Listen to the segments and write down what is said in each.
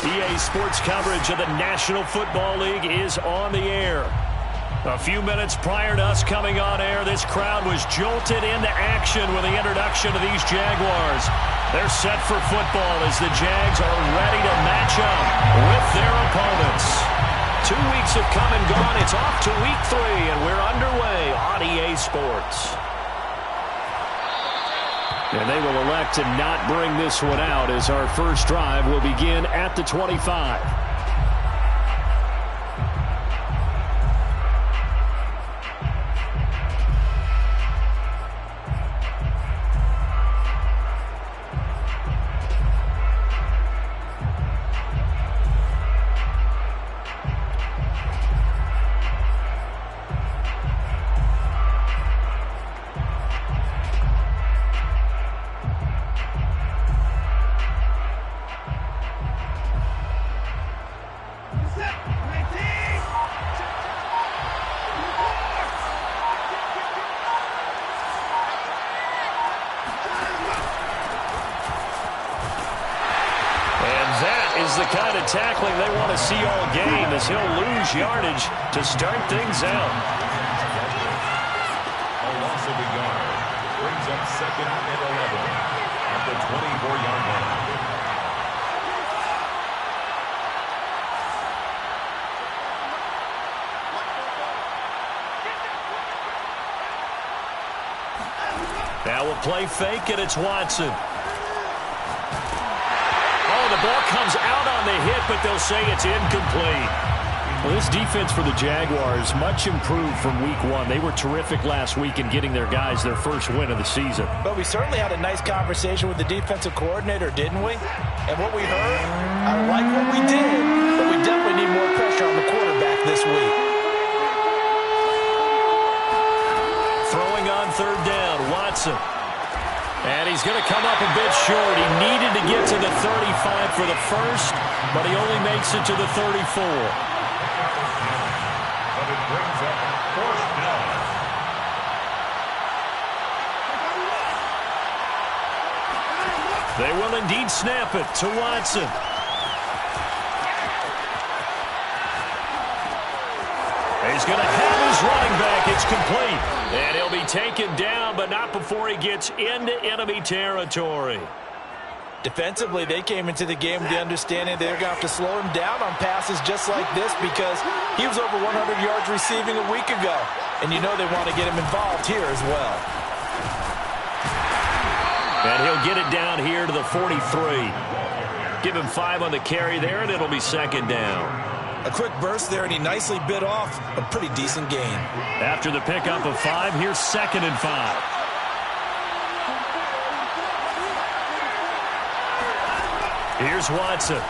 EA Sports coverage of the National Football League is on the air. A few minutes prior to us coming on air, this crowd was jolted into action with the introduction of these Jaguars. They're set for football as the Jags are ready to match up with their opponents. 2 weeks have come and gone. It's off to week 3, and we're underway on EA Sports. And they will elect to not bring this one out as our first drive will begin at the 25. The kind of tackling they want to see all game as he'll lose yardage to start things out. A loss of a yard brings up 2nd and 11 at the 24-yard line. Now we'll play fake, and it's Watson. The ball comes out on the hit, but they'll say it's incomplete. Well, this defense for the Jaguars, much improved from week 1. They were terrific last week in getting their guys their first win of the season. But we certainly had a nice conversation with the defensive coordinator, didn't we? And what we heard, I like what we did, but we definitely need more pressure on the quarterback this week. Throwing on 3rd down, Watson. And he's going to come up a bit short. He needed to get to the 35 for the first, but he only makes it to the 34. But it brings up 4th down. They will indeed snap it to Watson. He's going to have his running back. It's complete. And he'll be taken down, but not before he gets into enemy territory. Defensively, they came into the game with the understanding they're going to have to slow him down on passes just like this because he was over 100 yards receiving a week ago. And you know they want to get him involved here as well. And he'll get it down here to the 43. Give him 5 on the carry there, and it'll be 2nd down. A quick burst there, and he nicely bit off a pretty decent gain. After the pickup of 5, here's 2nd and 5. Here's Watson.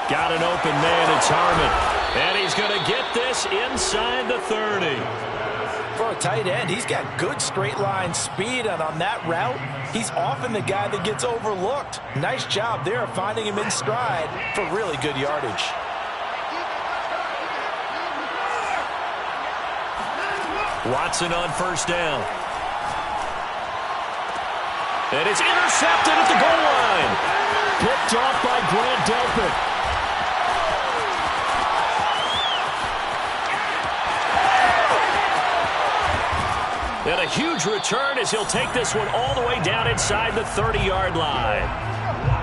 Got an open man, it's Harmon. And he's going to get this inside the 30. For a tight end, he's got good straight line speed, and on that route, he's often the guy that gets overlooked. Nice job there of finding him in stride for really good yardage. Watson on 1st down. And it's intercepted at the goal line. Picked off by Grant Delpit. And a huge return as he'll take this one all the way down inside the 30-yard line.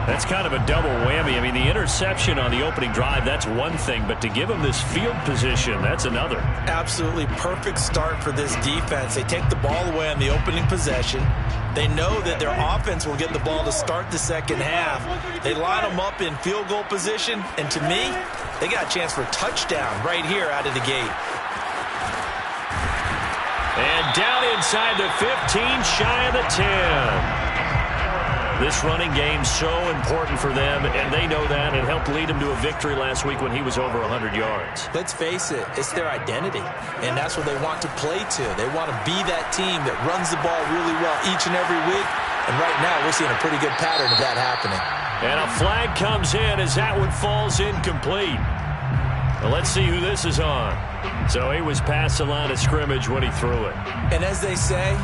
That's kind of a double whammy. I mean, the interception on the opening drive, that's one thing, but to give him this field position, that's another. Absolutely perfect start for this defense. They take the ball away on the opening possession. They know that their offense will get the ball to start the second half. They line them up in field goal position, and to me, they got a chance for a touchdown right here out of the gate. And down inside the 15, shy of the 10. This running game's so important for them, and they know that. It helped lead them to a victory last week when he was over 100 yards. Let's face it, it's their identity, and that's what they want to play to. They want to be that team that runs the ball really well each and every week, and right now we're seeing a pretty good pattern of that happening. And a flag comes in as that one falls incomplete. Well, let's see who this is on. So he was past the line of scrimmage when he threw it. And as they say,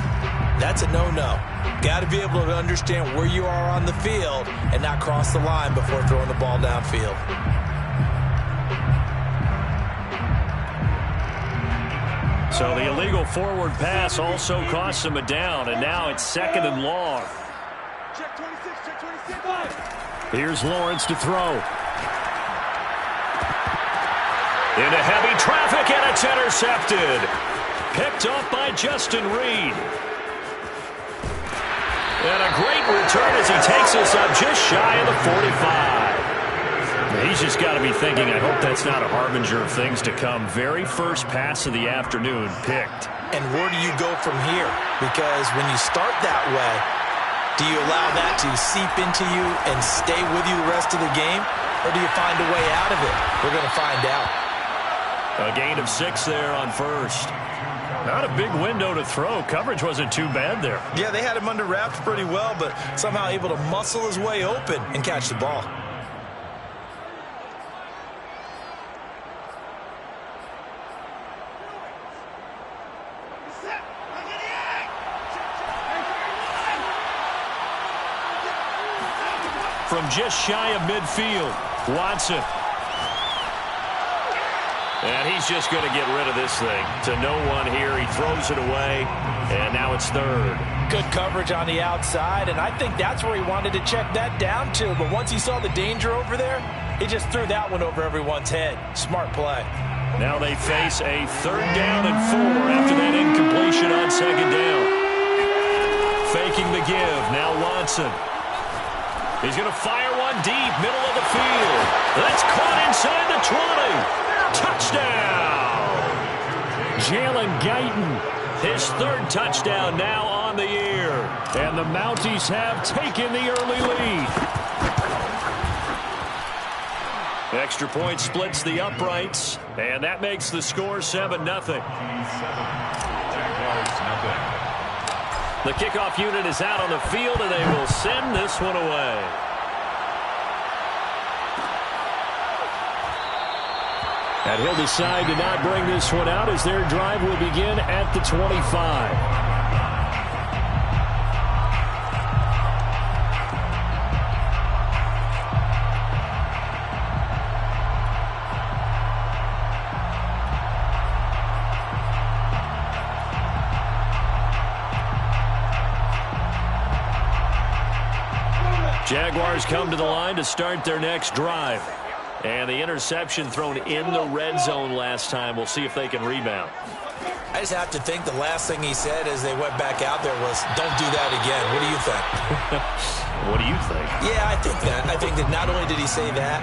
That's a no-no. Got to be able to understand where you are on the field and not cross the line before throwing the ball downfield. So the illegal forward pass also costs him a down, and now it's 2nd and long. Check 26, check 26. Here's Lawrence to throw. Into heavy traffic, and it's intercepted. Picked off by Justin Reed. And a great return as he takes us up just shy of the 45. He's just got to be thinking, I hope that's not a harbinger of things to come. Very first pass of the afternoon picked. And where do you go from here? Because when you start that way, do you allow that to seep into you and stay with you the rest of the game? Or do you find a way out of it? We're going to find out. A gain of 6 there on first. Not a big window to throw. Coverage wasn't too bad there. Yeah, they had him under wraps pretty well, but somehow able to muscle his way open and catch the ball. From just shy of midfield, Watson. And he's just going to get rid of this thing. To no one here. He throws it away, and now it's 3rd. Good coverage on the outside, and I think that's where he wanted to check that down to. But once he saw the danger over there, he just threw that one over everyone's head. Smart play. Now they face a 3rd down and 4 after that incompletion on 2nd down. Faking the give. Now Watson. He's going to fire one deep, middle of the field. That's caught inside the 20. Touchdown! Jalen Guyton, his 3rd touchdown now on the year. And the Mounties have taken the early lead. Extra point splits the uprights, and that makes the score 7-0. The kickoff unit is out on the field, and they will send this one away. And he'll decide to not bring this one out as their drive will begin at the 25. Jaguars come to the line to start their next drive. And the interception thrown in the red zone last time. We'll see if they can rebound. I just have to think the last thing he said as they went back out there was, don't do that again. What do you think? What do you think? Yeah, I think that. I think that not only did he say that,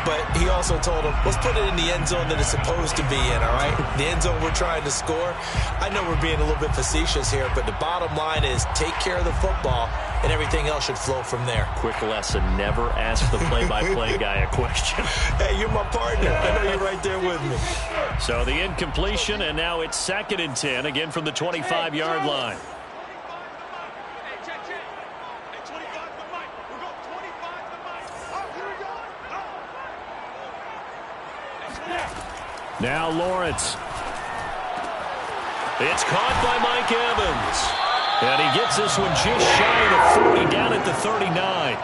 but he also told him, let's put it in the end zone that it's supposed to be in, all right? The end zone we're trying to score. I know we're being a little bit facetious here, but the bottom line is take care of the football, and everything else should flow from there. Quick lesson, never ask the play-by-play guy a question. Hey, you're my partner. I know you're right there with me. So the incompletion, and now it's 2nd and 10, again from the 25-yard line. Now Lawrence. It's caught by Mike Evans. And he gets this one just shy of the 40, down at the 39.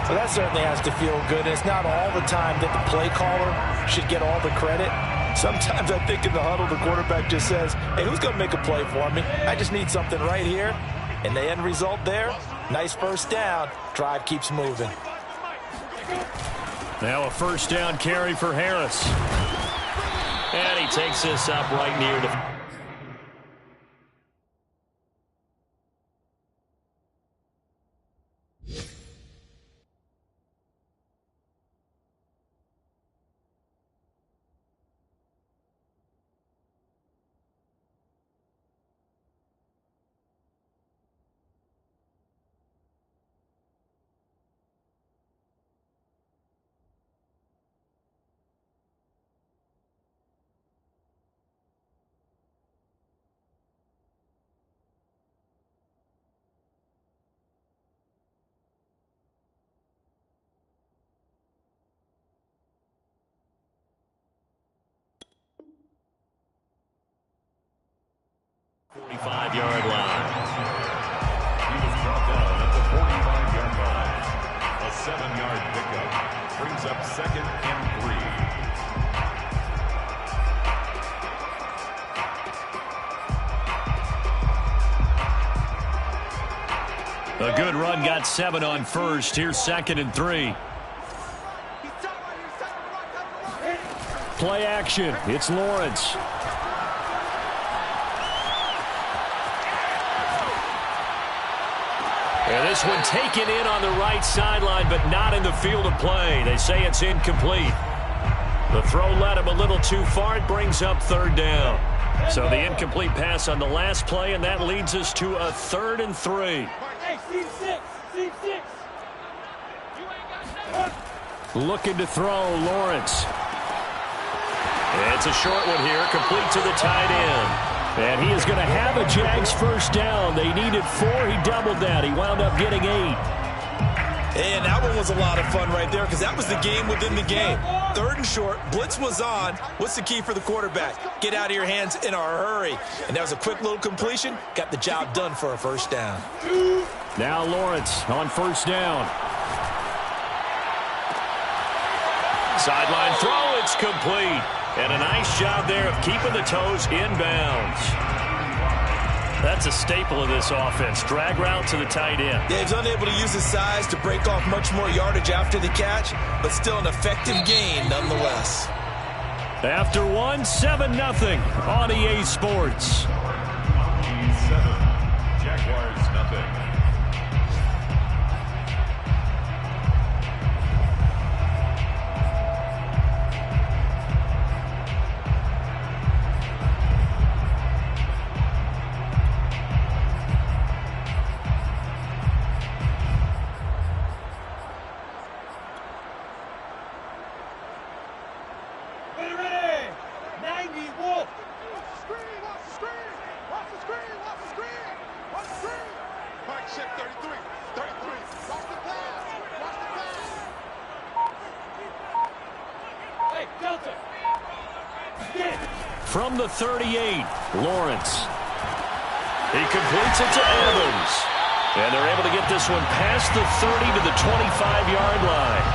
So that certainly has to feel good. It's not all the time that the play caller should get all the credit. Sometimes I think in the huddle, the quarterback just says, hey, who's going to make a play for me? I just need something right here. And the end result there, nice first down. Drive keeps moving. Now a 1st down carry for Harris. And he takes this up right near the... 7-yard pickup. Brings up 2nd and 3. A good run got 7 on first. Here's 2nd and 3. Play action. It's Lawrence. And this one taken in on the right sideline, but not in the field of play. They say it's incomplete. The throw led him a little too far. It brings up 3rd down. So the incomplete pass on the last play, and that leads us to a 3rd and 3. Looking to throw, Lawrence. It's a short one here, complete to the tight end. And he is going to have a Jags first down. They needed 4. He doubled that. He wound up getting 8. And that one was a lot of fun right there because that was the game within the game. 3rd and short. Blitz was on. What's the key for the quarterback? Get out of your hands in a hurry. And that was a quick little completion. Got the job done for a first down. Now Lawrence on first down. Sideline throw. It's complete. And a nice job there of keeping the toes inbounds. That's a staple of this offense. Drag route to the tight end. Yeah, he's unable to use his size to break off much more yardage after the catch, but still an effective gain nonetheless. After 1, 7-0 on EA Sports. 7, Jaguars nothing. From the 38, Lawrence. He completes it to Evans. And they're able to get this one past the 30 to the 25-yard line.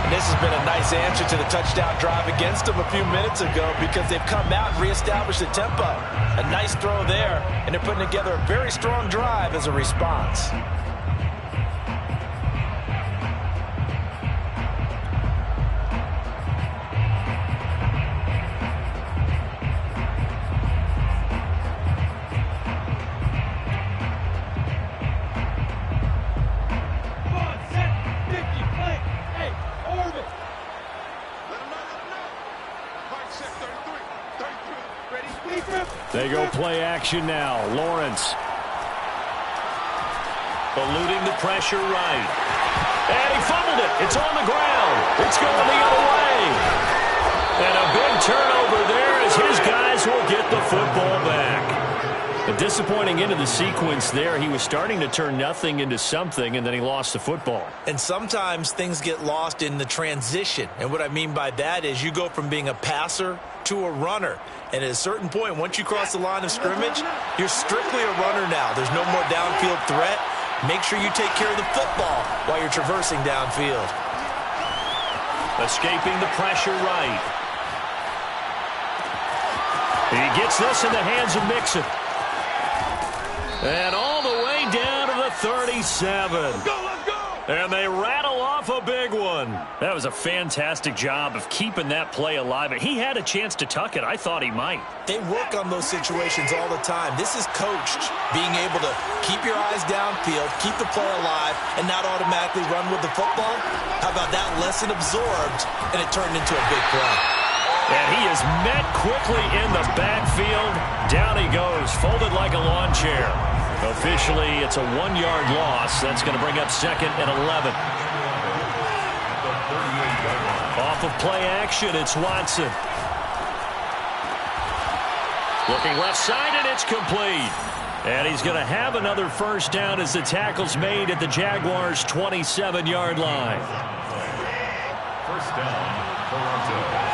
And this has been a nice answer to the touchdown drive against them a few minutes ago because they've come out and reestablished the tempo. A nice throw there, and they're putting together a very strong drive as a response. They go play action now. Lawrence. Eluding the pressure right. And he fumbled it. It's on the ground. It's going the other way. And a big turnover there as his guys will get the football back. A disappointing end of the sequence there. He was starting to turn nothing into something, and then he lost the football. And sometimes things get lost in the transition. And what I mean by that is you go from being a passer to a runner. And at a certain point, once you cross the line of scrimmage, you're strictly a runner now. There's no more downfield threat. Make sure you take care of the football while you're traversing downfield. Escaping the pressure right. He gets this in the hands of Mixon. And all the way down to the 37. Let's go! And they rattle off a big one. That was a fantastic job of keeping that play alive. He had a chance to tuck it. I thought he might. They work on those situations all the time. This is coached, being able to keep your eyes downfield, keep the play alive, and not automatically run with the football. How about that lesson absorbed, and it turned into a big play. And he is met quickly in the backfield. Down he goes, folded like a lawn chair. Officially, it's a 1-yard loss. That's going to bring up 2nd and 11. Off of play action, it's Watson. Looking left side, and it's complete. And he's going to have another first down as the tackle's made at the Jaguars' 27-yard line. First down, Toronto.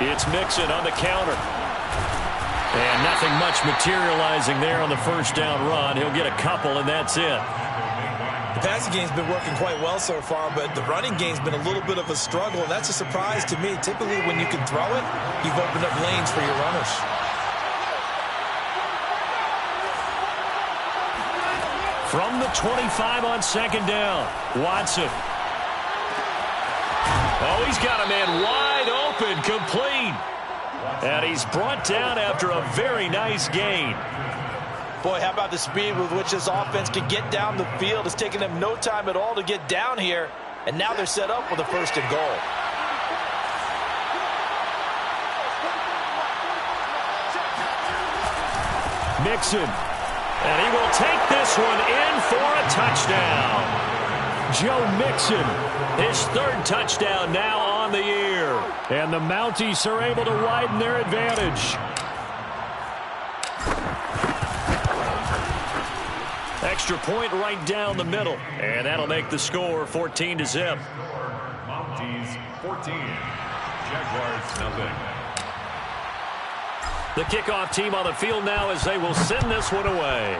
It's Mixon on the counter. And nothing much materializing there on the first down run. He'll get a couple, and that's it. The passing game's been working quite well so far, but the running game's been a little bit of a struggle, and that's a surprise to me. Typically, when you can throw it, you've opened up lanes for your runners. From the 25 on second down, Watson. Oh, he's got a man wide open, complete. And he's brought down after a very nice gain. Boy, how about the speed with which this offense can get down the field? It's taken them no time at all to get down here, and now they're set up with a first and goal. Mixon. And he will take this one in for a touchdown. Joe Mixon, his third touchdown now on the year. And the Mounties are able to widen their advantage. Extra point right down the middle. And that'll make the score 14-0. Mounties 14. Jaguars nothing. The kickoff team on the field now as they will send this one away.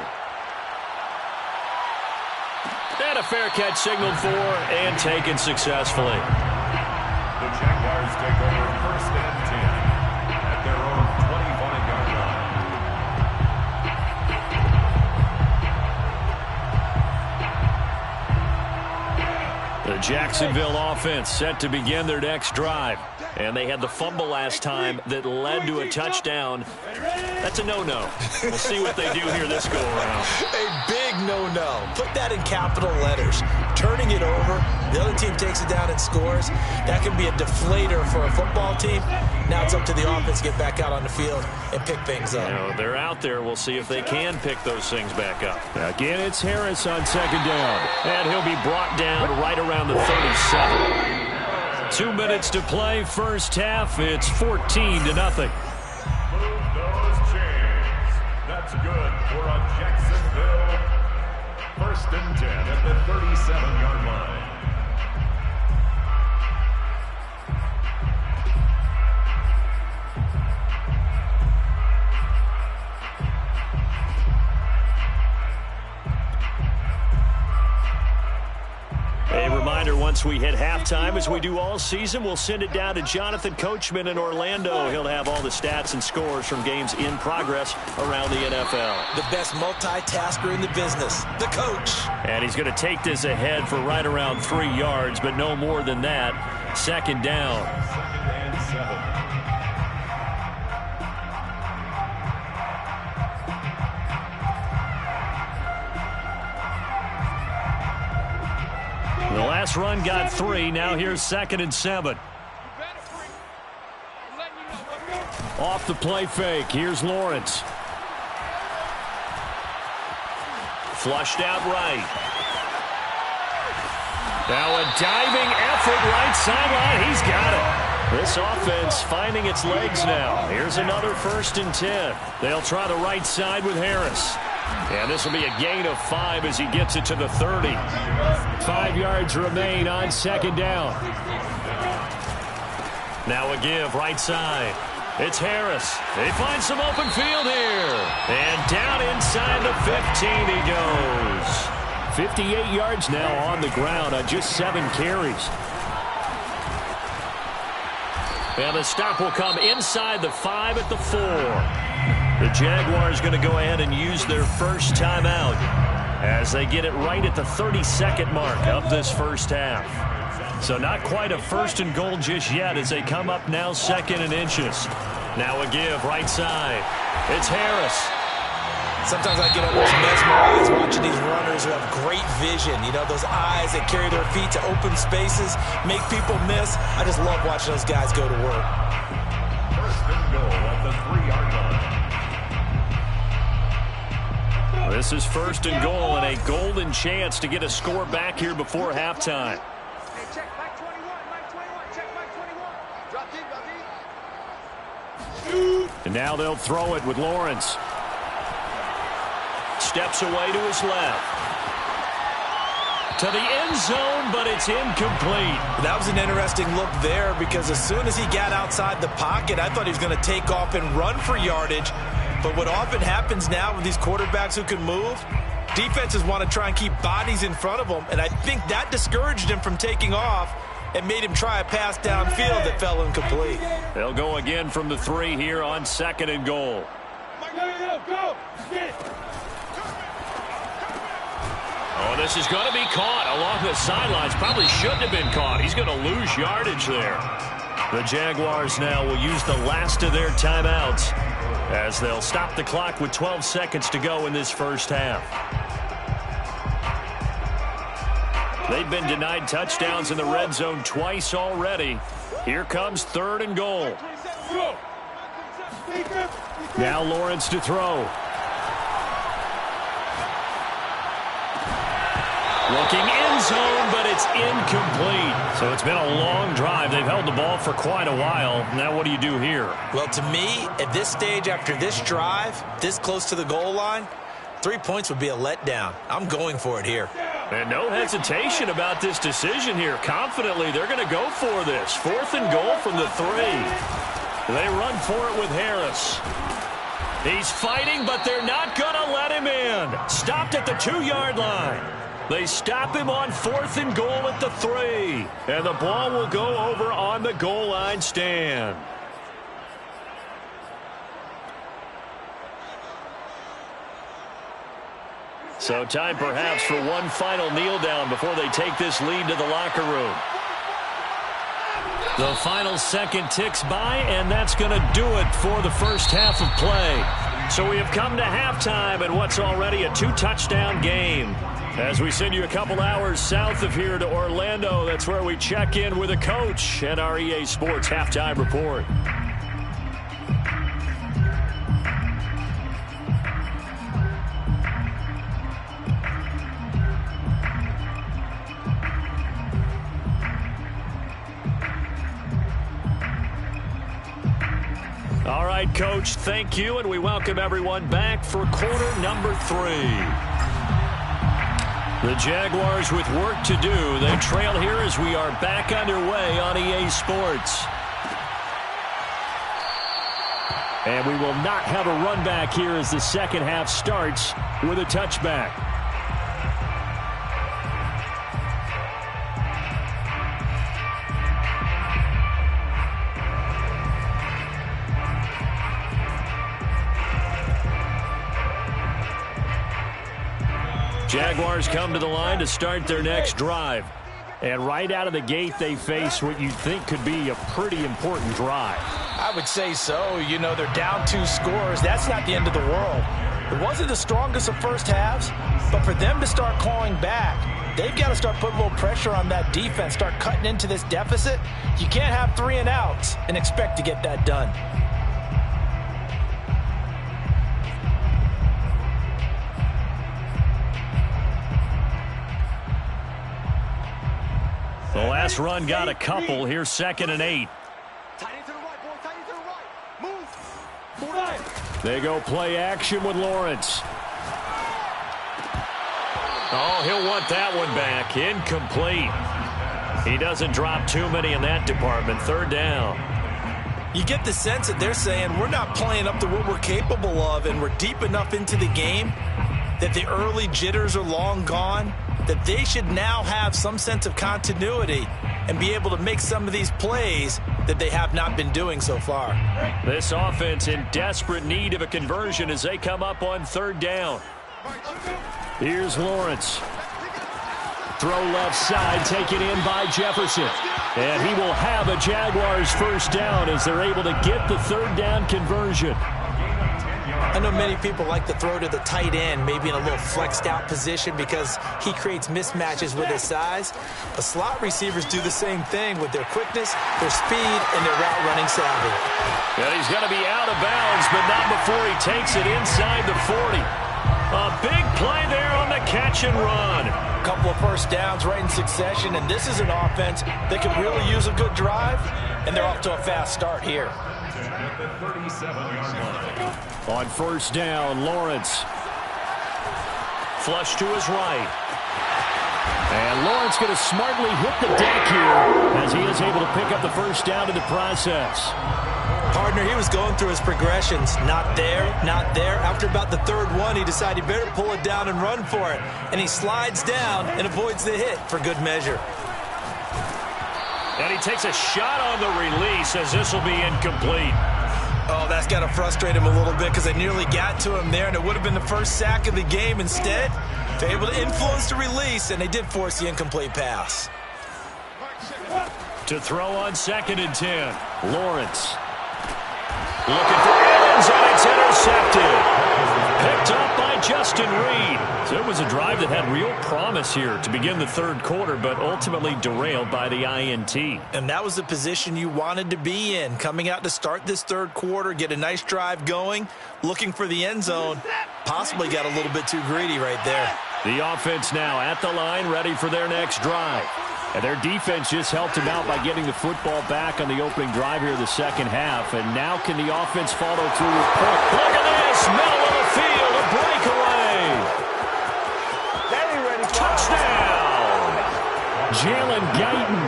And a fair catch signaled for and taken successfully. The Jaguars take over first and 10 at their own 25-yard line. The Jacksonville offense set to begin their next drive. And they had the fumble last time that led to a touchdown. That's a no-no. We'll see what they do here this go-around. A big no-no. Put that in capital letters. Turning it over, the other team takes it down and scores. That can be a deflator for a football team. Now it's up to the offense to get back out on the field and pick things up. You know, they're out there. We'll see if they can pick those things back up. Again, it's Harris on second down. And he'll be brought down right around the 37. 2 minutes to play, first half. It's 14-0. Move those chains. That's good for a Jacksonville first and 10 at the 37-yard line. A reminder, once we hit halftime, as we do all season, we'll send it down to Jonathan Coachman in Orlando. He'll have all the stats and scores from games in progress around the NFL. The best multitasker in the business, the coach. And he's going to take this ahead for right around 3 yards, but no more than that. Second down. Second and 7. The last run got 3. Now here's second and 7. Off the play fake. Here's Lawrence. Flushed out right. Now a diving effort right sideline. He's got it. This offense finding its legs now. Here's another first and 10. They'll try the right side with Harris. And this will be a gain of 5 as he gets it to the 30. 5 yards remain on second down. Now a give right side. It's Harris. They find some open field here. And down inside the 15 he goes. 58 yards now on the ground on just 7 carries. And the stop will come inside the 5 at the 4. The Jaguars going to go ahead and use their first timeout as they get it right at the 32nd mark of this first half. So not quite a first and goal just yet as they come up now second and inches. Now a give right side. It's Harris. Sometimes I get almost mesmerized watching these runners who have great vision. You know, those eyes that carry their feet to open spaces, make people miss. I just love watching those guys go to work. First and goal at the 3-yard line. This is first and goal and a golden chance to get a score back here before halftime. Hey, check Mike 21, Mike 21, check Mike 21. Drop deep, drop deep. And now they'll throw it with Lawrence. Steps away to his left. To the end zone, but it's incomplete. That was an interesting look there because as soon as he got outside the pocket, I thought he was going to take off and run for yardage. But what often happens now with these quarterbacks who can move, defenses want to try and keep bodies in front of them, and I think that discouraged him from taking off and made him try a pass downfield that fell incomplete. They'll go again from the 3 here on 2nd and goal. Oh, this is going to be caught along the sidelines. Probably shouldn't have been caught. He's going to lose yardage there. The Jaguars now will use the last of their timeouts as they'll stop the clock with 12 seconds to go in this first half. They've been denied touchdowns in the red zone twice already. Here comes 3rd and goal. Now Lawrence to throw. Looking end zone, but it's incomplete. So it's been a long drive. They've held the ball for quite a while. Now what do you do here? Well, to me, at this stage after this drive, this close to the goal line, 3 points would be a letdown. I'm going for it here. And no hesitation about this decision here. Confidently, they're going to go for this. 4th and goal from the 3. They run for it with Harris. He's fighting, but they're not going to let him in. Stopped at the 2-yard line. They stop him on 4th and goal at the 3. And the ball will go over on the goal line stand. So time perhaps for one final kneel down before they take this lead to the locker room. The final second ticks by, and that's going to do it for the first half of play. So we have come to halftime in what's already a 2-touchdown game. As we send you a couple hours south of here to Orlando, that's where we check in with a coach and our EA Sports Halftime Report. All right, Coach, thank you, and we welcome everyone back for quarter number 3. The Jaguars with work to do. They trail here as we are back underway on EA Sports. And we will not have a run back here as the second half starts with a touchback. Jaguars come to the line to start their next drive. And right out of the gate, they face what you'd think could be a pretty important drive. I would say so. You know, they're down 2 scores. That's not the end of the world. It wasn't the strongest of first halves, but for them to start clawing back, they've got to start putting a little pressure on that defense, start cutting into this deficit. You can't have 3 and outs and expect to get that done. The last run got a couple. Here's 2nd and 8. They go play action with Lawrence. Oh, he'll want that one back. Incomplete. He doesn't drop too many in that department. 3rd down. You get the sense that they're saying we're not playing up to what we're capable of, and we're deep enough into the game that the early jitters are long gone, that they should now have some sense of continuity and be able to make some of these plays that they have not been doing so far. This offense in desperate need of a conversion as they come up on 3rd down. Here's Lawrence. Throw left side, taken in by Jefferson. And he will have a Jaguars first down as they're able to get the 3rd down conversion. I know many people like to throw to the tight end, maybe in a little flexed out position because he creates mismatches with his size. But slot receivers do the same thing with their quickness, their speed, and their route running savvy. And he's going to be out of bounds, but not before he takes it inside the 40. A big play there on the catch and run. A couple of first downs right in succession, and this is an offense that could really use a good drive, and they're off to a fast start here. On 1st down, Lawrence. Flush to his right. And Lawrence going to smartly hit the deck here as he is able to pick up the first down in the process. Partner, he was going through his progressions. Not there, not there. After about the third one, he decided he better pull it down and run for it. And he slides down and avoids the hit for good measure. And he takes a shot on the release as this will be incomplete. Oh, that's got to frustrate him a little bit because they nearly got to him there, and it would have been the first sack of the game. Instead, they're able to influence the release, and they did force the incomplete pass. To throw on 2nd and 10, Lawrence. Looking for Evans, and it's intercepted. Picked up by Justin Reed. So it was a drive that had real promise here to begin the third quarter, but ultimately derailed by the INT. And that was the position you wanted to be in, coming out to start this third quarter, get a nice drive going, looking for the end zone. Possibly got a little bit too greedy right there. The offense now at the line, ready for their next drive. And their defense just helped him out by getting the football back on the opening drive here the second half. And now can the offense follow through with point? Look at this! Middle of the field, a breakaway! Touchdown! Jalen Guyton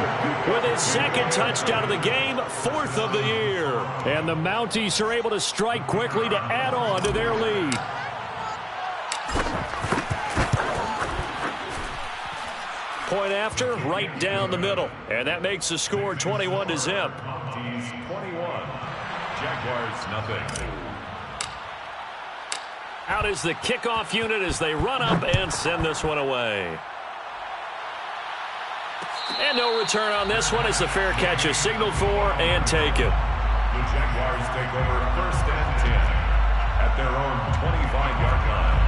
with his 2nd touchdown of the game, 4th of the year. And the Mounties are able to strike quickly to add on to their lead. Point after, right down the middle. And that makes the score 21-0. Mounties 21. Jaguars nothing. Out is the kickoff unit as they run up and send this one away. And no return on this one as the fair catch is signaled for and taken. The Jaguars take over 1st and 10 at their own 25-yard line.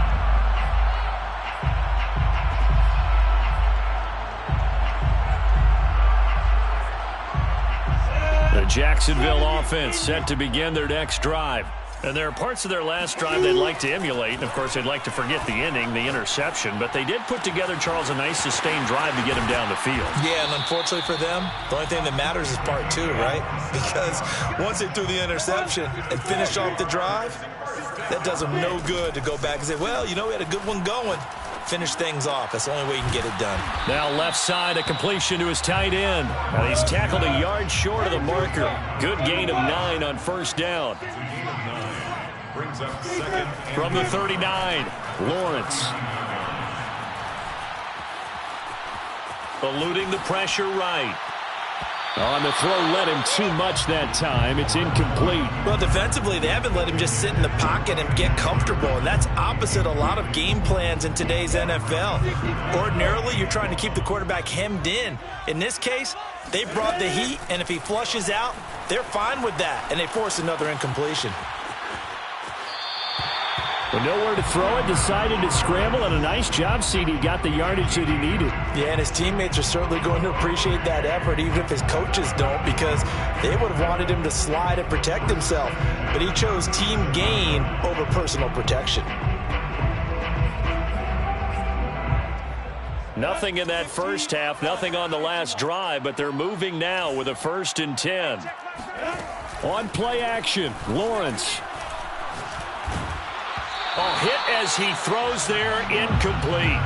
The Jacksonville offense set to begin their next drive. And there are parts of their last drive they'd like to emulate. And, of course, they'd like to forget the ending, the interception. But they did put together, Charles, a nice sustained drive to get him down the field. Yeah, and unfortunately for them, the only thing that matters is part 2, right? Because once they threw the interception and finished off the drive, that does them no good to go back and say, well, you know, we had a good one going. Finish things off. That's the only way you can get it done. Now left side, a completion to his tight end. And he's tackled a yard short of the marker. Good gain of 9 on 1st down. Brings up 2nd. From the 39, Lawrence. Eluding the pressure right. On the throw, led him too much that time. It's incomplete. Well, defensively, they haven't let him just sit in the pocket and get comfortable, and that's opposite a lot of game plans in today's NFL. Ordinarily, you're trying to keep the quarterback hemmed in. In this case, they brought the heat, and if he flushes out, they're fine with that, and they force another incompletion. With nowhere to throw it, decided to scramble, and a nice job, CD. Got the yardage that he needed. Yeah, and his teammates are certainly going to appreciate that effort, even if his coaches don't, because they would have wanted him to slide and protect himself. But he chose team gain over personal protection. Nothing in that first half, nothing on the last drive, but they're moving now with a 1st and 10. On play action, Lawrence. Hit as he throws there, incomplete.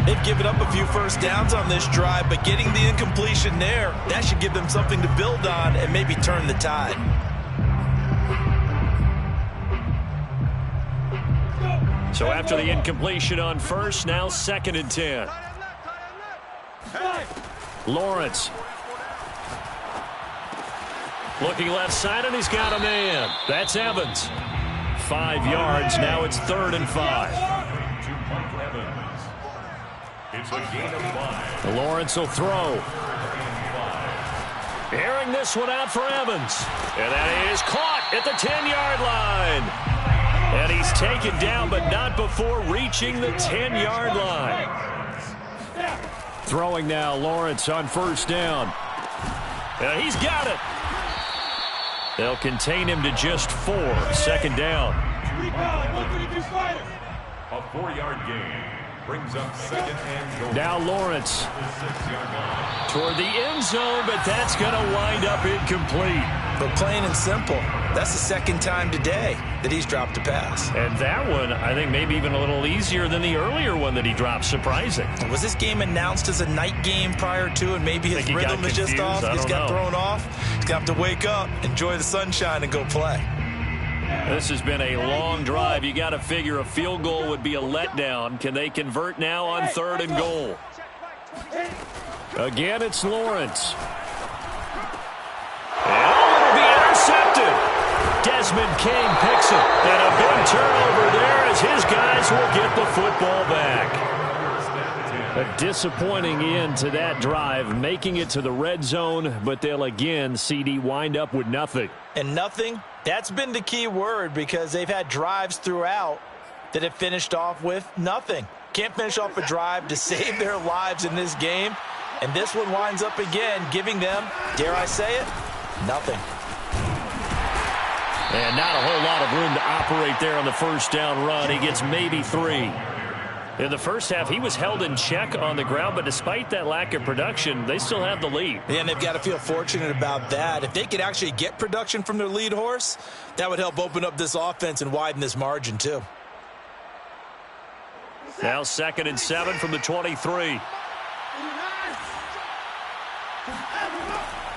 They've given up a few first downs on this drive, but getting the incompletion there, that should give them something to build on and maybe turn the tide. So after the incompletion on 1st, now 2nd and 10. Lawrence. Looking left side, and he's got a man. That's Evans. 5 yards. Now it's 3rd and 5. It's a gain of 5. Lawrence will throw. Airing this one out for Evans. And that is caught at the 10-yard line. And he's taken down, but not before reaching the 10-yard line. Throwing now, Lawrence on 1st down. And he's got it. They'll contain him to just 4. 2nd down. A 4-yard gain brings up 2nd and goal. Now Lawrence. 6-yard line. Toward the end zone, but that's going to wind up incomplete. But plain and simple, That's the second time today that he's dropped a pass. And that one, I think, maybe even a little easier than the earlier one that he dropped. Surprising. Was this game announced as a night game prior to, and maybe his rhythm is just off? He's got thrown off. He's got to wake up, enjoy the sunshine, and go play. This has been a long drive. You got to figure a field goal would be a letdown. Can they convert now on 3rd and goal? Again, it's Lawrence. And it'll be intercepted. Desmond King picks it. And a big turnover there as his guys will get the football back. A disappointing end to that drive, making it to the red zone, but they'll again, CD, wind up with nothing. And nothing? That's been the key word, because they've had drives throughout that have finished off with nothing. Can't finish off a drive to save their lives in this game. And this one winds up again, giving them, dare I say it, nothing. And not a whole lot of room to operate there on the first down run. He gets maybe 3. In the first half, he was held in check on the ground, but despite that lack of production, they still have the lead. And they've got to feel fortunate about that. If they could actually get production from their lead horse, that would help open up this offense and widen this margin too. Now 2nd and 7 from the 23.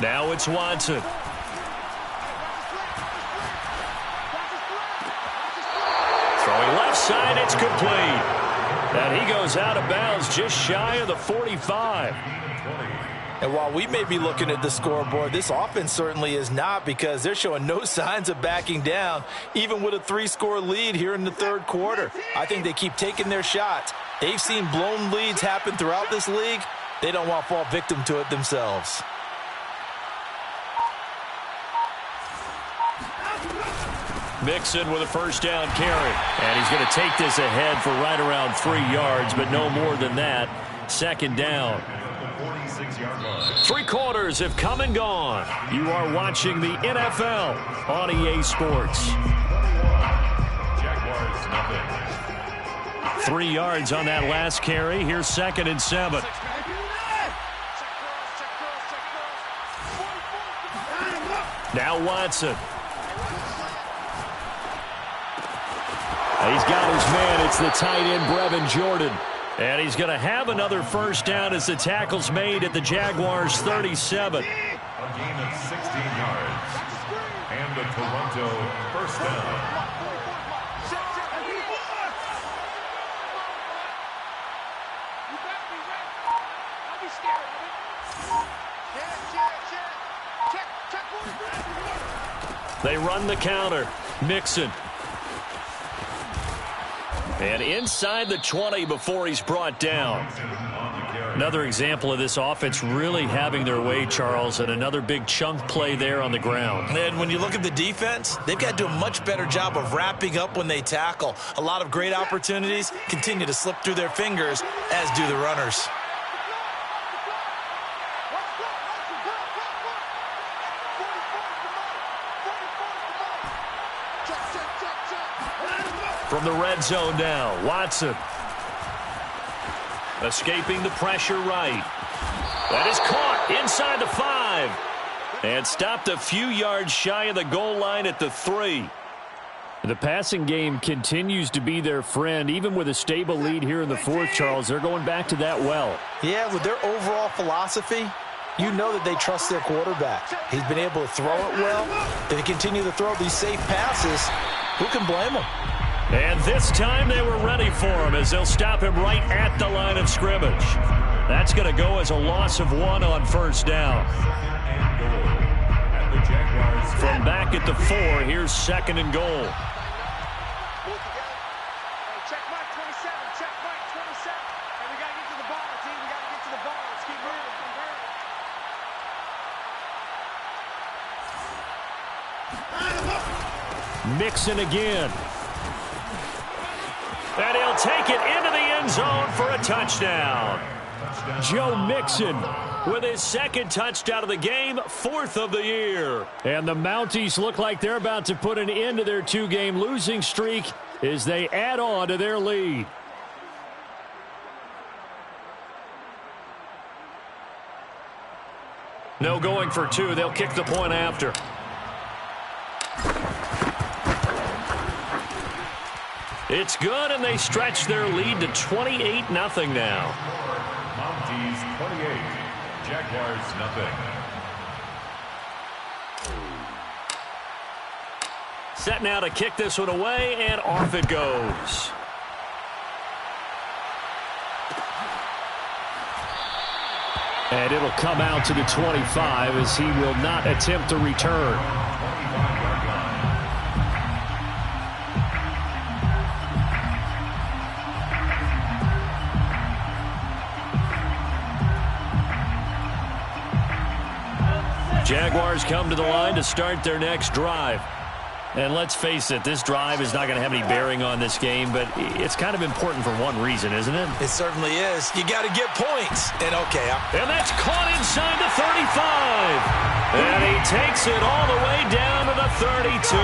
Now it's Watson. Throwing left side, it's complete. And he goes out of bounds just shy of the 45. And while we may be looking at the scoreboard, this offense certainly is not, because they're showing no signs of backing down, even with a 3-score lead here in the 3rd quarter. I think they keep taking their shots. They've seen blown leads happen throughout this league. They don't want to fall victim to it themselves. Mixon with a first down carry. And he's going to take this ahead for right around 3 yards, but no more than that. 2nd down. 3 quarters have come and gone. You are watching the NFL on EA Sports. 3 yards on that last carry. Here's 2nd and 7. Now Watson. He's got his man. It's the tight end, Brevin Jordan. And he's going to have another first down as the tackle's made at the Jaguars' 37. A gain of 16 yards. And the Toronto first down. They run the counter. Mixon. And inside the 20 before he's brought down. Another example of this offense really having their way, Charles, and another big chunk play there on the ground. And when you look at the defense, they've got to do a much better job of wrapping up when they tackle. A lot of great opportunities continue to slip through their fingers, as do the runners. From the red zone now, Watson. Escaping the pressure right. That is caught inside the 5. And stopped a few yards shy of the goal line at the 3. The passing game continues to be their friend. Even with a stable lead here in the 4th, Charles, they're going back to that well. Yeah, with their overall philosophy, you know that they trust their quarterback. He's been able to throw it well. They continue to throw these safe passes. Who can blame them? And this time they were ready for him as they'll stop him right at the line of scrimmage. That's going to go as a loss of 1 on first down. From back at the 4, here's 2nd and goal. Check Mike 27. Check Mike 27. And we got to get to the ball, team. We got to get to the ball. Let's keep moving. Mixon again. And he'll take it into the end zone for a touchdown. Joe Mixon with his 2nd touchdown of the game, 4th of the year. And the Mounties look like they're about to put an end to their 2-game losing streak as they add on to their lead. No going for 2. They'll kick the point after. It's good, and they stretch their lead to 28-0 now. Mounties 28, Jaguars nothing. Set now to kick this one away, and off it goes. And it'll come out to the 25 as he will not attempt to return. Jaguars come to the line to start their next drive. And let's face it, this drive is not going to have any bearing on this game, but it's kind of important for one reason, isn't it? It certainly is. You got to get points. And and that's caught inside the 35. And he takes it all the way down to the 32.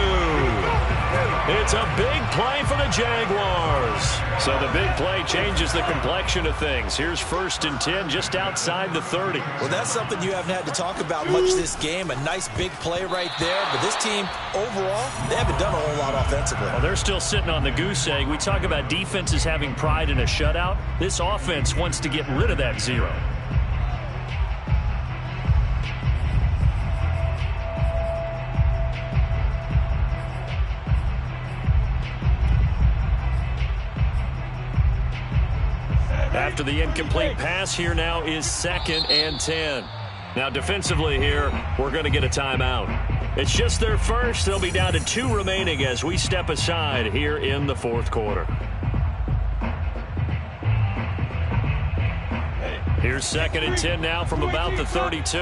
It's a big play for the Jaguars. So the big play changes the complexion of things. Here's 1st and 10 just outside the 30. Well, that's something you haven't had to talk about much this game. A nice big play right there. But this team, overall, they haven't done a whole lot offensively. Well, they're still sitting on the goose egg. We talk about defenses having pride in a shutout. This offense wants to get rid of that 0. After the incomplete pass, here now is 2nd and 10. Now defensively here, we're going to get a timeout. It's just their first. They'll be down to 2 remaining as we step aside here in the 4th quarter. Here's 2nd and 10 now from about the 32.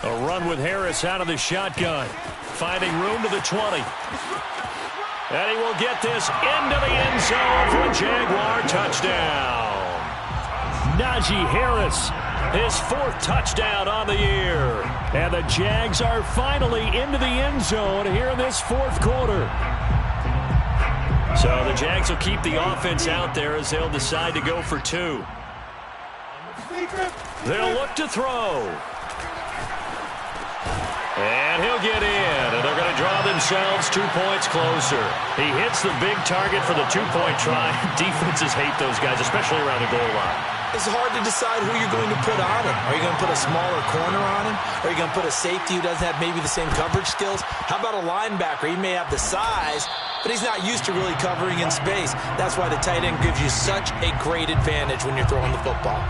A run with Harris out of the shotgun. Finding room to the 20. And he will get this into the end zone for a Jaguar touchdown. Najee Harris, his 4th touchdown on the year. And the Jags are finally into the end zone here in this 4th quarter. So the Jags will keep the offense out there as they'll decide to go for 2. They'll look to throw. And he'll get in, and they're going to draw themselves 2 points closer. He hits the big target for the 2-point try. Defenses hate those guys, especially around the goal line. It's hard to decide who you're going to put on him. Are you going to put a smaller corner on him? Are you going to put a safety who doesn't have maybe the same coverage skills? How about a linebacker? He may have the size, but he's not used to really covering in space. That's why the tight end gives you such a great advantage when you're throwing the football.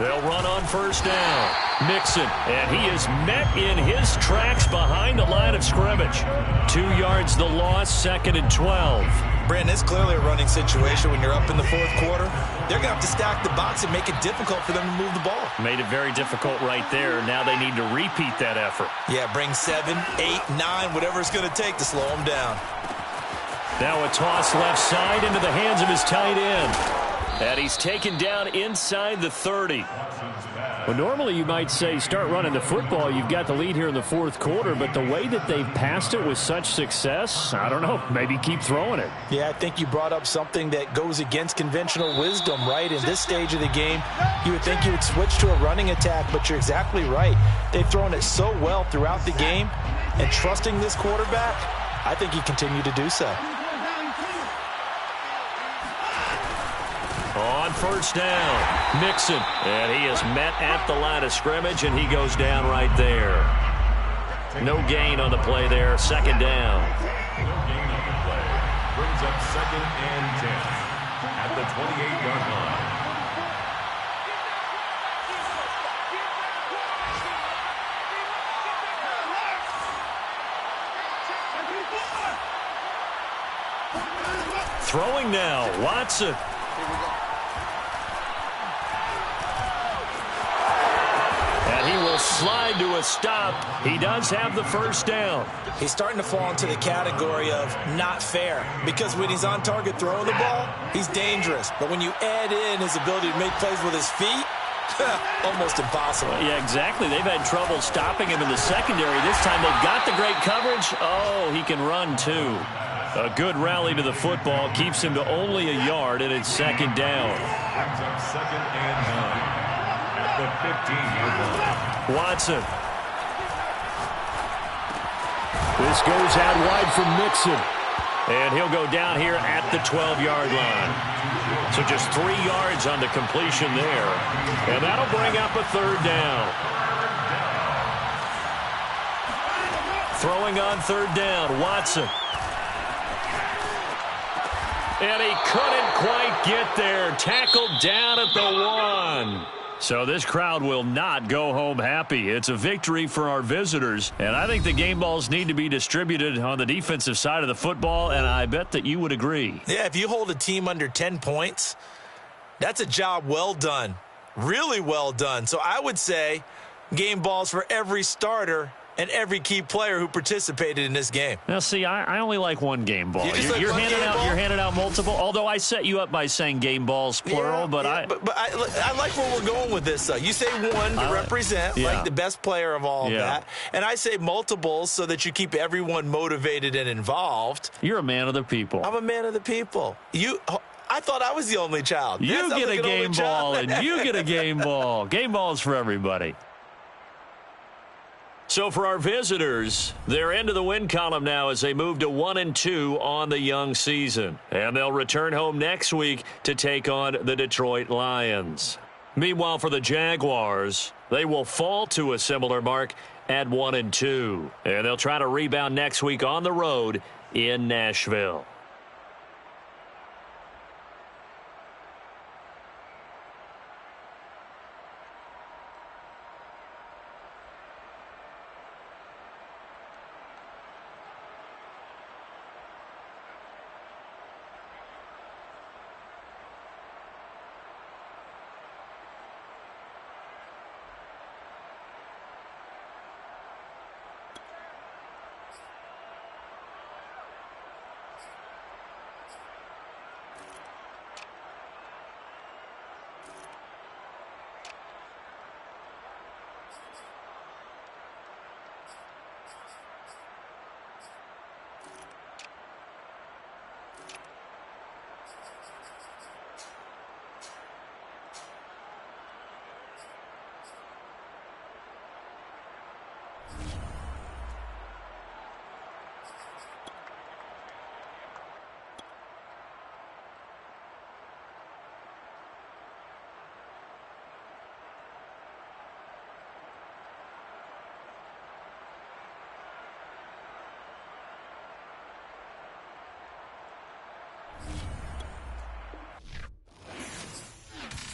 They'll run on 1st down. Mixon, and he is met in his tracks behind the line of scrimmage. 2 yards the loss, 2nd and 12. Brandon, it's clearly a running situation when you're up in the 4th quarter. They're going to have to stack the box and make it difficult for them to move the ball. Made it very difficult right there. Now they need to repeat that effort. Yeah, bring 7, 8, 9, whatever it's going to take to slow them down. Now a toss left side into the hands of his tight end. And he's taken down inside the 30. Well, normally you might say start running the football. You've got the lead here in the 4th quarter, but the way that they've passed it with such success, I don't know, maybe keep throwing it. Yeah, I think you brought up something that goes against conventional wisdom, right? In this stage of the game, you would think you would switch to a running attack, but you're exactly right. They've thrown it so well throughout the game, and trusting this quarterback, I think he continued to do so. On 1st down, Mixon, and he is met at the line of scrimmage, and he goes down right there. No gain on the play there, 2nd down. No gain on the play. Brings up 2nd and 10 at the 28-yard line. Throwing now, Watson. And he will slide to a stop. He does have the 1st down. He's starting to fall into the category of not fair, because when he's on target throwing the ball, he's dangerous. But when you add in his ability to make plays with his feet, Almost impossible. Yeah, exactly. They've had trouble stopping him in the secondary. This time they've got the great coverage. Oh, he can run too. A good rally to the football keeps him to only a yard, and it's second down. Brings up second and 9 at the 15-yard line. Watson. This goes out wide from Mixon. And he'll go down here at the 12-yard line. So just 3 yards on the completion there. And that'll bring up a third down. Throwing on third down, Watson. And he couldn't quite get there. Tackled down at the 1. So this crowd will not go home happy. It's a victory for our visitors. And I think the game balls need to be distributed on the defensive side of the football, and I bet that you would agree. Yeah, if you hold a team under 10 points, that's a job well done. Really well done. So I would say game balls for every starter and every key player who participated in this game. Now, see, I only like one game ball. You're handing out multiple. Although I set you up by saying game balls plural, but I like where we're going with this. You say one to represent, like the best player of all of that, and I say multiples so that you keep everyone motivated and involved. You're a man of the people. I'm a man of the people. I thought I was the only child. You get a game ball, and you get a game ball. Game balls for everybody. So for our visitors, they're into the win column now as they move to 1-2 on the young season. And they'll return home next week to take on the Detroit Lions. Meanwhile, for the Jaguars, they will fall to a similar mark at 1-2. And they'll try to rebound next week on the road in Nashville.